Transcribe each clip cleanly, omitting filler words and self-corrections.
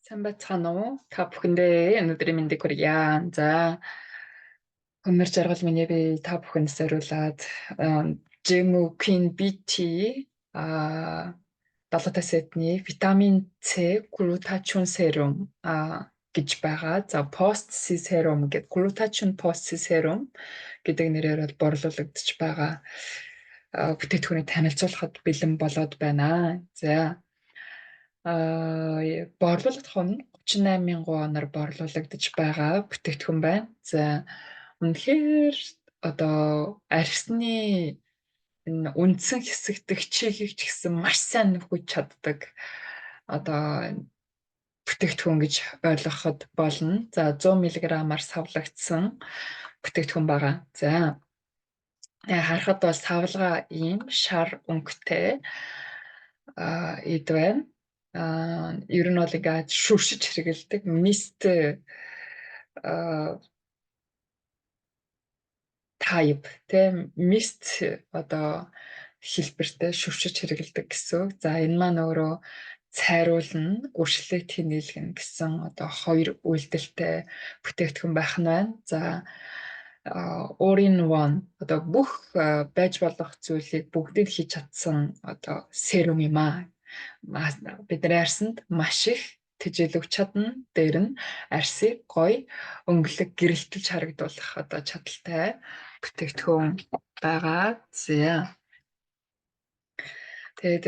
Сайн байцгаана уу? Та бүхэндээ өнөөдрийн мэндийг хүргье. За, өнөр жаргал миний би та бүхэнд зориулаад Gemu Queen BT 70 сетний витамин С глутачион серум гэж байгаа. За, пост си серум гэдэг глутачион пост си серум гэдэг нэрээр бол борлуулагдаж байгаа бүтээтгүүнийг танилцуулахад бэлэн болоод байна. За, борлуулах нь 38,000 оноор борлуулагдаж байгаа бүтээгдэхүүн байна. За, үнэхээр одоо архисны энэ үндсэн хэсэгдэх чигийг ч гэсэн маш сайн нөхөж чаддаг одоо бүтээгдэхүүн гэж ойлгоход болно. За, 100 мг-аар савлагдсан бүтээгдэхүүн байгаа. За, харахад бол савлгаа ийм шар өнгөтэй эд байна. Ер нь бол ингээд шүршиж хэрэгэлдэг мист type тийм мист одоо хэлбэртэй шүршиж хэрэгэлдэг гэсэн. За, энэ маань өөрөө цайруулна, үржлийг тэнэлгэн гэсэн одоо хоёр үйлдэлтэй бүтээгдэхүүн байх нь байна. За, all in one одоо бүх байж болох зүйлийг бүгдийг хийж чадсан одоо серум юм аа. Бидний арьсанд маш их тэжээл өгч чадна. Дээр нь арьсыг гоё өнгөлөг гэрэлтэлж харагдуулах одоо чадaltaй бүтээгдэхүүн байгаа. За. Тэгээд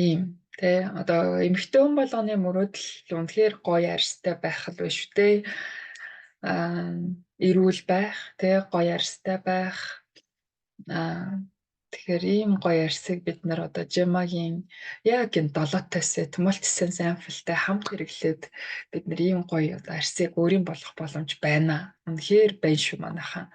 ийм тэ одоо эмэгтэй хүн болгоны мөрөөдөл үнэхээр гоё арьстай байх л биш үү? Эрүүл байх, тэ гоё арьстай байх. Тэгэхээр ийм гоё арьсыг бид нар одоо Gemma-гийн яг энэ 7 сет мультисенс ампултай хамт хэрэглээд бид нар ийм гоё одоо арьсыг өөрийн болгох боломж байна. Үнэхээр байна шүү манайхан.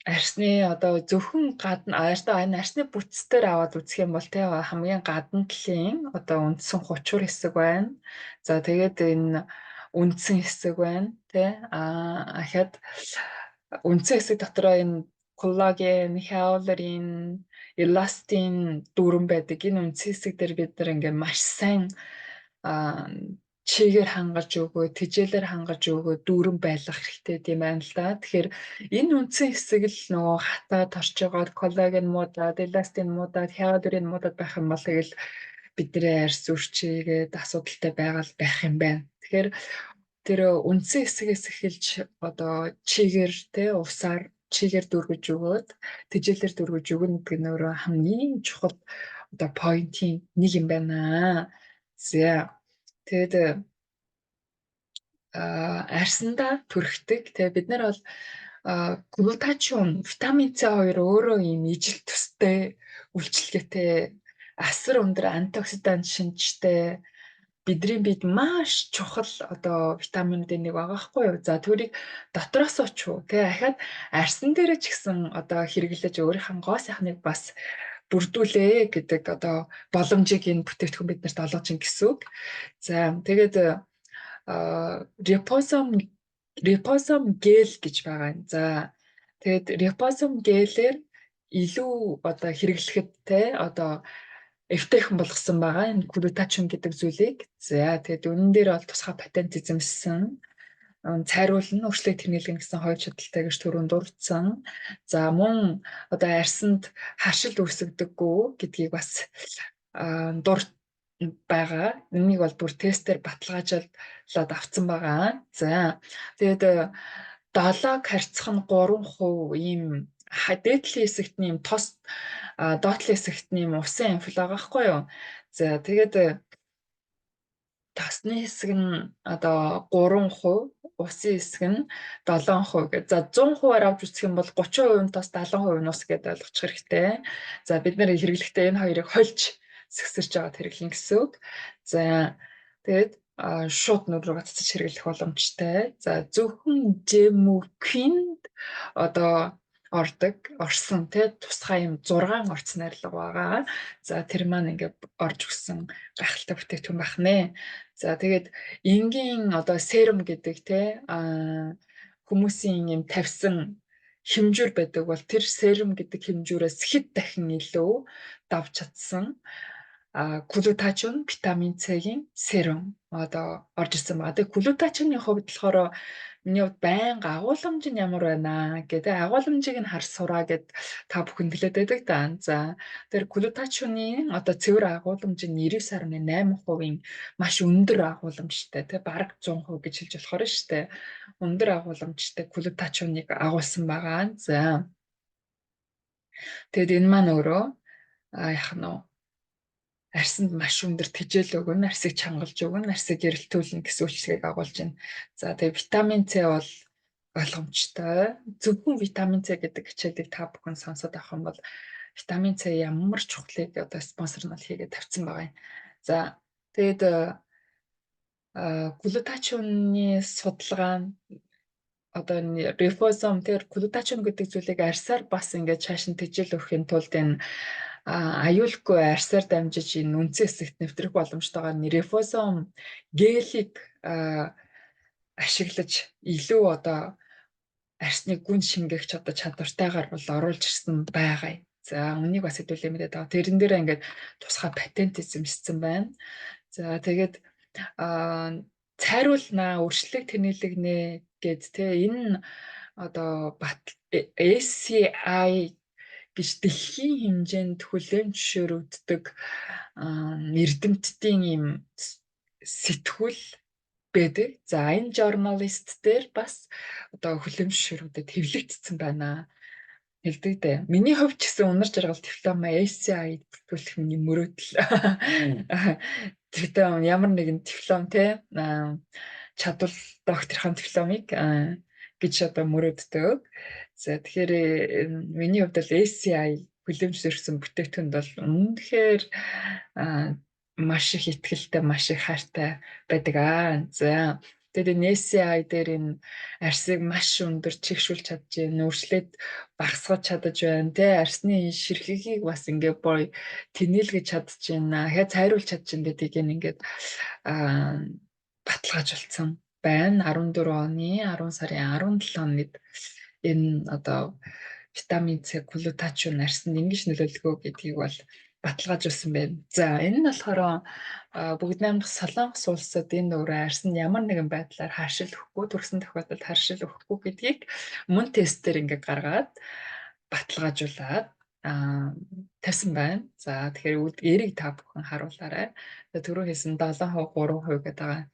Арьсны одоо зөвхөн гадна энэ арьсны бүтцээр аваад үзэх юм бол тэ хамгийн гадна талын одоо үндсэн хучуур хэсэг байна. За, тэгээд энэ үндсэн хэсэг байна тэ ахад үндсэн хэсэг дотроо энэ коллаген, хиалурин, эластин дүүрэн байдаг. Энэ үндсэн хэсэг дээр бид нар ингээд маш сайн чигээр хангаж өгөө, тэжээлээр хангаж өгөө дүүрэн байлгах хэрэгтэй тийм байна л да. Тэгэхээр энэ үндсэн хэсэг л нөгөө хатаад орж байгаа коллаген муудаад, эластин муудаад, хиалурин муудаад байх юм бол тэгэл бидний арьс үрчигээд асуудалтай байгаад байх юм байна. Тэгэхээр тэр үндсэн хэсгээс эхэлж одоо чигээр тэ усаар чигээр дүүргэж өгөөд тэжээлээр дүүргэж өгнө гэдэг нь өөрөө хамгийн чухал одоо поинтын нэг юм байна. За, тэгээд арьсандаа төрхдөг. Тэгээ бид нар бол глутачион, витамин С2 өөрөө ийм ижил төстэй, үйлчлэгээтэй, асар өндөр антиоксидант шинжтэй бидний бид маш чухал одоо витаминуудын нэг байгаа хгүй юу. За, тэрийг дотроос очив тэгээ ахаад арьсан дээр ч гэсэн одоо хэрэглэж өөрийнхөө гоо сайхныг бас бүрдүүлээ гэдэг одоо боломжийг энэ бүтээгдэхүүн биднэрт олгож ин гэсэн үг. За, тэгээд репозом гел гэж байгаа. За, тэгээд репозом гелээр илүү одоо хэрэглэхэд те одоо эвтэйхэн болгосон байгаа энэ глутачион гэдэг зүйлийг. За, тэгээд үнэн дээр бол тусгай патент эзэмссэн. Цайруулна, үржлийг тэнэлгэн гэсэн хоёр чадaltaй гэж түрүүнд дурдсан. За, мөн одоо арьсанд харшил үүсгдэггүй гэдгийг бас дурд байгаа. Энийг бол бүр тестээр баталгаажуулаад авсан байгаа. За, тэгээд 7-г харьцах нь 3% ийм дээдлийн хэсэгт нь ийм тос доотлын хэсэгт нь ийм усан ампул байгаа хгүй юу. За, тэгээд тосны хэсэг нь одоо 3%, усын хэсэг нь 7% гэж. За, 100%-аар авч үзэх юм бол 30% нь тос, 70% нь ус гэдээ ойлгочих хэрэгтэй. За, бид нэр хэрэглэхдээ энэ хоёрыг хольж сэгсэрч аваад хэрэглэн гэсэн үг. За, тэгээд шууд нүд рүү гацчих хэрэглэх боломжтой. За, зөвхөн Gemu Queen одоо орсон тий тусгай юм 6 орц найрлага байгаа. За, тэр маань ингээд орж өгсөн гайхалтай бүтээгдэхүүн байх нэ. За, тэгээд энгийн одоо серум гэдэг тий хүмүүсийн юм тавьсан хэмжүүр байдаг бол тэр серум гэдэг хэмжүүрээс хэд дахин илүү давж чадсан глутатион, витамин С-ийн серум одоо орж ирсэн байна. Тэгээ глутатионы хувьд болохоор миний хувьд байнга агуулмж нь ямар байна гэдэг агуулмжийг нь харж сураа гэд та бүхэнд хэлээд байдаг да. За тэр глутатионы одоо цэвэр агуулмж нь 99.8% маш өндөр агуулмжтай тий бараг 100% гэж хэлж болохоор нь штэ. Өндөр агуулмжтай глутатионыг агуулсан байгаа. За тэгэд энэ маань өөрөө яах нь арсанд маш өндөр тэжээл өгнө, арсыг чангалж өгнө, арсыг эрэлтүүлнэ гэсэн үйлчлэгийг агуулж байна. За тэгээ витамин С бол ойлгомжтой. Зөвхөн витамин С гэдэг хичээлийг та бүхэн сонсоод авах юм бол витамин С ямар чухлыг одоо спонсор нь хийгээд тавьсан байгаа юм. За тэгээд глутатионы судалгаа нь одоо рифосом тэр глутатион гэдэг зүйлийг арьсаар бас ингээд цааш нь тэжээл өгөхийн тулд энэ аюулгүй арьсаар дамжиж энэ үндсэн хэсэгт нэвтрэх боломжтойгоор рифосом гелийг ашиглаж илүү одоо арьсны гүн шингээгч одоо чадвартайгаар бол оруулж ирсэн байгаа. За үнийг бас хэдүүлээ мэдээд байгаа. Тэрэн дээр ингээд тусгай патент эзэмшсэн байна. За тэгээд цайруулнаа, өршлөг тэнэлэгнэ гэд те энэ одоо SCI гэж дэлхийн хэмжээнд хүлээн зөвшөөрөгддөг эрдэмтдийн ийм сэтгүүл байдаг. За энэ журналист дээр бас одоо хүлээн зөвшөөрөгдөд хэвлэгдсэн байна. Хэлдэг дээ. Миний хувьд ч гэсэн унар жаргал диплома SCI бүртгүүлэх миний мөрөөдөл. Тэгтээ ямар нэгэн диплом те чадвал докторийн дипломыг гэж одоо мөрөөддөг. За тэгэхээр миний хувьд бол SCI хүлээн зөвшөөрсөн бүтээгдэхүүнд бол үнэхээр маш их ихтгэлтэй, маш их хайртай байдаг. За тэгээд энэ SCI дээр энэ арьсыг маш өндөр чигшүүлж чадж байна, нүүрслээд багасгаж чадаж байна, тэ арьсны ширхгийг бас ингээд бой тэнэлгэж чадчихна, цайруулж чадчихна гэдгийг ингээд баталгаажуулсан байна. 14 оны 10 сарын 17-нд энэ одоо витамин С глутатион арьсанд ингэж нөлөөлгөө гэдгийг бол баталгаажуулсан байна. За энэ нь болохоор бүгд найрамдах Солонгос улсад энэ өөрөө арьсанд ямар нэгэн байдлаар харшил өгөхгүй, төрсөн тохиолдолд харшил өгөхгүй гэдгийг мөн тестээр ингээд гаргаад баталгаажуулаад тавьсан байна. За тэгэхээр эрийг та бүхэн харуулаарай. Түрүү хэлсэн 7%, 3% гэдэг байгаа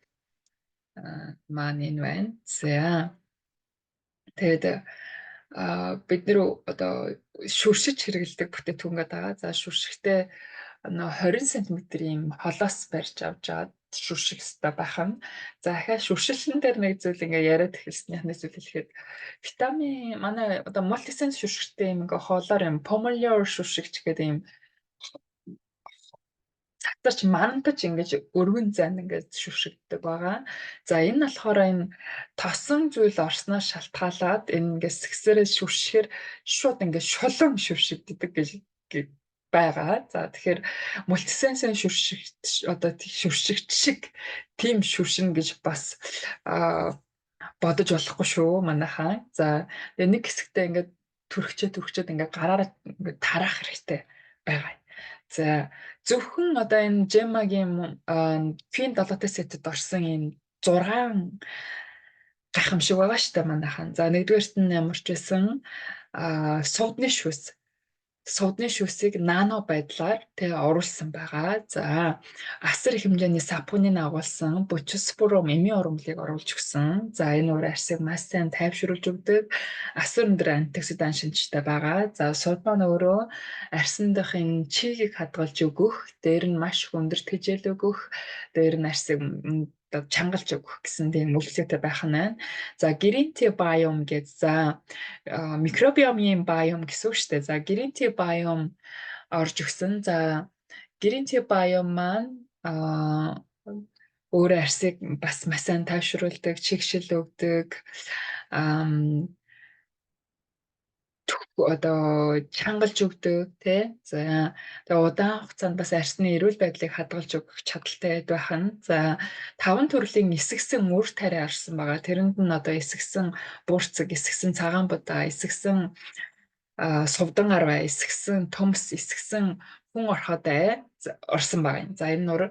маань энэ байна. За тэгээд бид нэр одоо шүршиж хэрэглэдэг бүтээгдэхүүн байгаа. За шүршигтээ 20 см-ийн холоос барьж авч аваад шүрших хэрэгтэй байх нь. За дахиад шүршилэн дээр нэг зүйл ингээ яриад эхэлснийхний зүйл хэлэхэд витамин манай одоо мультисенс шүршигтэй юм ингээ хоолоор юм помолер шүршигч гэдэг юм цацарч мандаж ингэж өргөн зайн ингэж шүршигддэг байгаа. За энэ болохоор энэ тосон зүйл орсноос шалтгаалаад энэ ингэ сэгсээрээ шүршихээр шууд ингэ шулуун шүршигддэг гэж байгаа. За тэгэхээр мультисенсийн шүршигч одоо шүршигч шиг тийм шүршин гэж бас бодож болохгүй шүү манайхаа. За тэгээ нэг хэсэгтээ ингээд түрхчээд ингээд гараараа ингээд тараах хэрэгтэй байгаа. За зөвхөн одоо энэ Gemma-гийн Queen 7-т сетэд орсон энэ 6 гайхамшиг байгаа шүү дээ манайхан. За нэгдүгээрт нь ямар ч байсан суудны шүүсийг нано байдлаар оруулсан байгаа. За асар их хэмжээний сапонин агуулсан бочоспорум эмийн ургамлыг оруулж өгсөн. За энэ өөр арьсыг маш сайн тайвшруулж өгдөг. Асар өндөр антиоксидан шинжтэй байгаа. За сууд маань өөрөө арьсандах энэ чигийг хадгалж өгөх, дээр нь маш өндөр тэжээл өгөх, дээр нь арьсыг чангалж өгөх гэсэн тийм үйлчлэгтэй байх нь байна. За green tea biome гэж за микробиомын biome гэсэн үг шүү дээ. За green tea biome орж өгсөн. За green tea biome маань өөр арьсыг бас маш сайн тайвшруулдаг, чигшил өгдөг, одоо чангалж өгдөг тий. За тэгээ удаан хугацаанд бас арьсны эрүүл байдлыг хадгалж өгөх чадaltaй байх нь. За 5 төрлийн эсэгсэн үр тариа орсон байгаа. Тэрэнд нь одоо эсэгсэн буурцэг, эсэгсэн цагаан будаа, эсэгсэн сувдан арваа эсгсэн, төмс эсгсэн хүн орсон байгаа юм. За энэ нур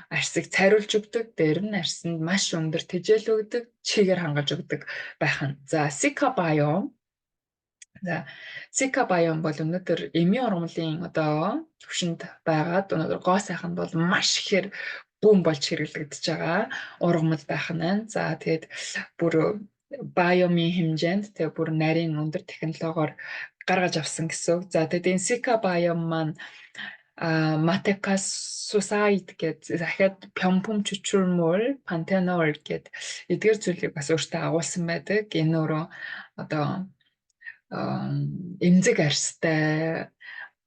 арсыг цайруулж өгдөг, дээр нь арсанд маш өндөр тэжээл өгдөг, чигээр хангаж өгдөг байх нь. За Sika biome. За Sika biome бол өнөөдөр эмийн ургамлын одоо төвшөнд байгаад өнөөдөр гоо сайханд бол маш ихээр бүүн болж хэрэглэгдэж байгаа ургамал байх нь. За тэгээд бүр биомын хэмжээнд тэгээ бүр нарийн өндөр технологиор гаргаж авсан гэсэн. За тэгээд энэ Sika biome маань Матекасусайд гэдэг дахиад Пёмпум чүчүрмөр пантенол гэдэг эдгээр зүйлийг бас өөртөө агуулсан байдаг. Энэ өөрөө одоо эмзэг арьстай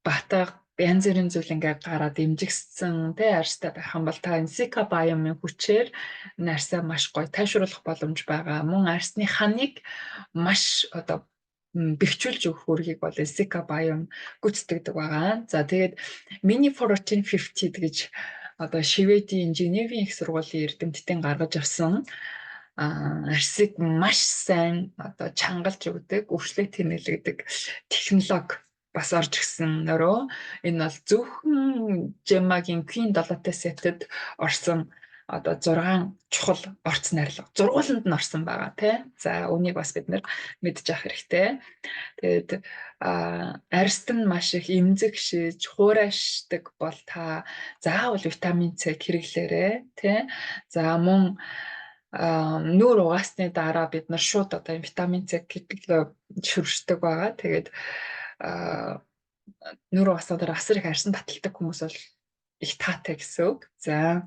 батга янз бүрийн зүйл ингээд гараад эмжигсэн тэ арьстай байх юм бол та энэ Sika biome-ын хүчээр нарсаа маш гоё тайвшруулах боломж байгаа. Мөн арсны ханыг маш одоо бэхжүүлж өгөх үүргийг бол Sika biome гүйцэтгэдэг байгаа. За тэгээд Mini 1450 гэж одоо Шведийн Женевийн их сургуулийн эрдэмтдийн гаргаж авсан арсыг маш сайн одоо чангалж өгдөг, өвчлөлт тэнэлэгдэг технологи бас орж ирсэн нөрөө. Энэ бол зөвхөн Gemma-гийн Queen 7-т сетэд орсон одоо 6 чухал орц найрлага зургууланд нь орсон байгаа тий. За үнийг бас бид нэр мэдж авах хэрэгтэй. Тэгээд арьст нь маш их эмзэг шиж, хуурайшдаг бол та заавал витамин С хэрэглээрэй тий. За мөн нүүр угаасны дараа бид нар шууд одоо витамин С шүршдэг байгаа. Тэгээд нүүр угаасны дараа асар их арьсан таталдаг хүмүүс бол их таатай гэсэн үг. За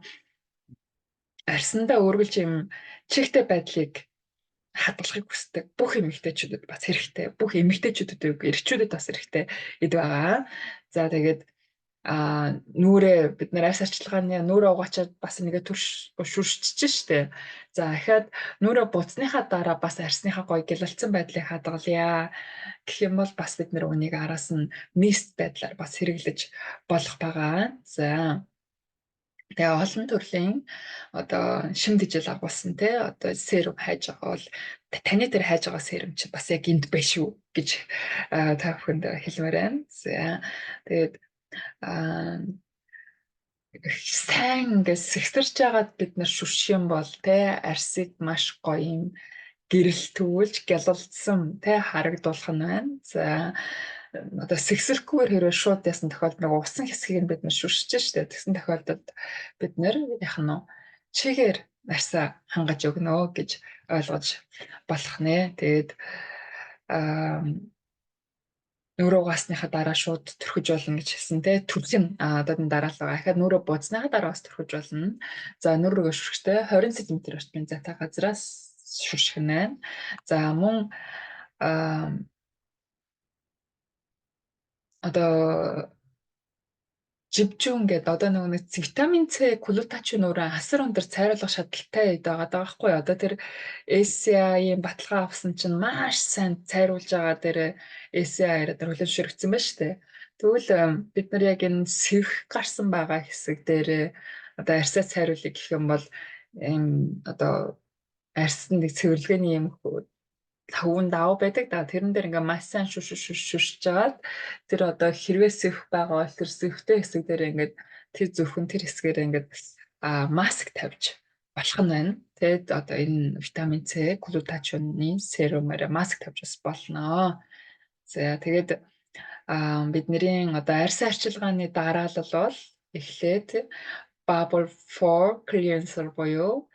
арьсандаа үргэлж юм чихтэй байдлыг хадгалахыг хүсдэг бүх эмэгтэйчүүдэд бас хэрэгтэй. Бүх эмэгтэйчүүдэд эрчүүдэд бас хэрэгтэй эд байгаа. За тэгээд нүрээ бид нар арьс арчилгааны нүрээ угаачаад бас нэгэ шүршчихэж штэ. За дахиад нүрээ буцсныхаа дараа бас арьсныхаа гоё гялалцсан байдлыг хадгалъя гэх юм бол бас бид нар үнийг араас нь мист байдлаар бас хэрэглэж болох байгаа. За тэгээ олон төрлийн одоо шим дижил агуулсан те одоо серум хайж байгаа бол таны дээр хайж байгаа серум чи бас яг энд байна шүү гэж та бүхэнд хэлмээр байна. За тэгээд сайн ингээд сэгсэрч байгаад бид нар шүрших юм бол те арсыг маш гоё юм гэрэлтүүлж гялалцсан те харагдуулах нь байна. За одоо сэгсрэхгүйгээр хэрвээ шууд ясан тохиолдолд нэг усан хэсгийг нь бид нар шүршиж штэ. Тэгсэн тохиолдолд бид нэр яах нь чигээр арсаа хангаж өгнө гэж ойлгож болох нэ. Тэгээд нүрээ угаасныхаа дараа шууд төрхөж болно гэж хэлсэн те. Төрлийн одоо энэ дараалал ахаад нүрээ буудсныхаа дараа бас төрхөж болно. За нүр рүүгээ шүрхтэй 20 см орчмын зайтай газраас шүрших нь. За мөн одоо живжүүн гэдэг одоо нэг витамин С глутатчин нуурын асар өндөр цайруулах шаардлагатай байгаа байхгүй. Одоо тэр SCI-ийн баталгаа авсан чинь маш сайн цайруулж байгаа дээр SCI-аар тэр хүлэн зөвшөөрөгдсөн байна шүү дээ. Тэгвэл бид нар яг энэ сэвх гарсан байгаа хэсэг дээр одоо арьсаа цайруулах гэх юм бол энэ одоо арьсанд нэг цэвэрлэгээний юм хөвөн даваа байдаг да тэрэн дээр ингээ маш сайн шүршиж жагаад тэр одоо хэрвээ сэвх байгаа бол тэр сэвхтэй хэсэг дээр ингээд тэр зөвхөн тэр хэсгээр ингээд маск тавьж болох нь байна. Тэгэд одоо энэ витамин С глутатчины серумаар маск тавьж бас болно. За тэгээд бидний одоо арьс арчилгааны дараалал бол эхлээд Bubble 4 cleanser буюу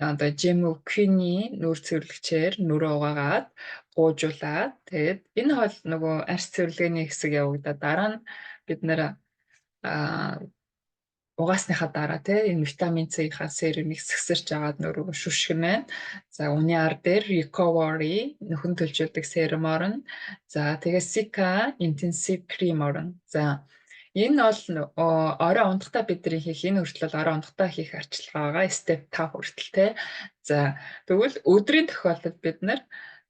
одоо Gemma-ийн нүур цэвэрлэгчээр нүрээ угаагаад буужуулаад тэгээд энэ хол нөгөө арьс цэвэрлэгээний хэсэг явагдаад дараа нь бид нэр угаасныхаа дараа энэ витамин С-ийнхаа серумыг сэгсэрч агаад нүрээ шүрших нь. За үүний ар дээр recovery нөхөн төлжүүлдэг серум орно. За тэгээд Sika intensive cream орно. За энэ бол орой унтахтаа бидний хийх энэ хүртэл орой унтахтаа хийх арчилгаа байгаа. Step 5 хүртэл те. За тэгвэл өдрийн тохиолдолд бид нар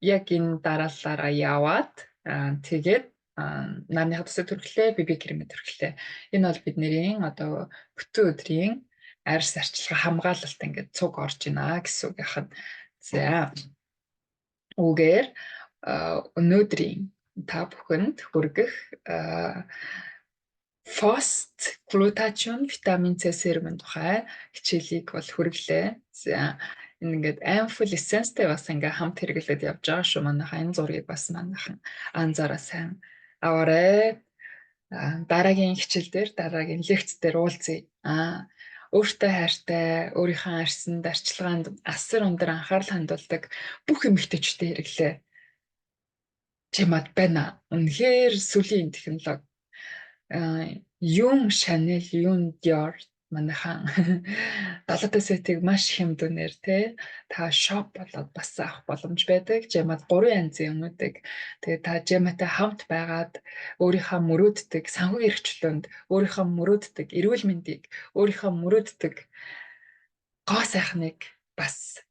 яг энэ дараалалаараа яваад тэгээд нарныхаа тусад төрхлөө BB крем төрхлөө. Энэ бол бидний одоо бүтэн өдрийн арьс арчилгаа хамгаалалт ингээд цуг орж байна гэсэн үг яхад. За үгээр өнөөдрийн та бүхэнд хүргэх фост глутачион витамин С серумын тухай хичээлийг бол хүргэлээ. За энэ ингээд амфул эссенстэй бас ингээ хамт хэрэглээд явж байгаа шүү. Манайхаа энэ зургийг бас манайхан анзаараа сайн аваарай. Дараагийн хичээл дээр, дараагийн лекц дээр уулзъя. Өөртөө хайртай, өөрийнхөө арьсанд, арчилгаанд асар өндөр анхаарал хандуулдаг бүх эмэгтэйчүүдэд хэрэглээ. Чимэд байна. Үнэхээр сүлийн технологи. Юм Chanel, юм Dior манайхан далаатай сэтийг маш хямдүнээр та шоп болоод бас авах боломж байдаг. Жамад 3 янзын юмнуудыг тэгээ та жаматай хамт байгаад өөрийнхөө мөрөөддөг санхүү эрхчлөөнд өөрийнхөө мөрөөддөг эрүүл мэндийг өөрийнхөө мөрөөддөг гоо сайхныг бас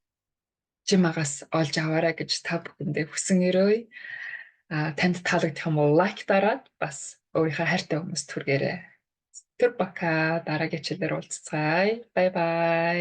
жимагаас олж аваарай гэж та бүхэндээ хүсэн өрөөе. Танд таалагдах юм бол лайк дараад бас өөрийнхөө хайртай хүмүүст хүргээрэй. Тэр бака дараагийн хичээлээр уулзцгаая. Бай бай.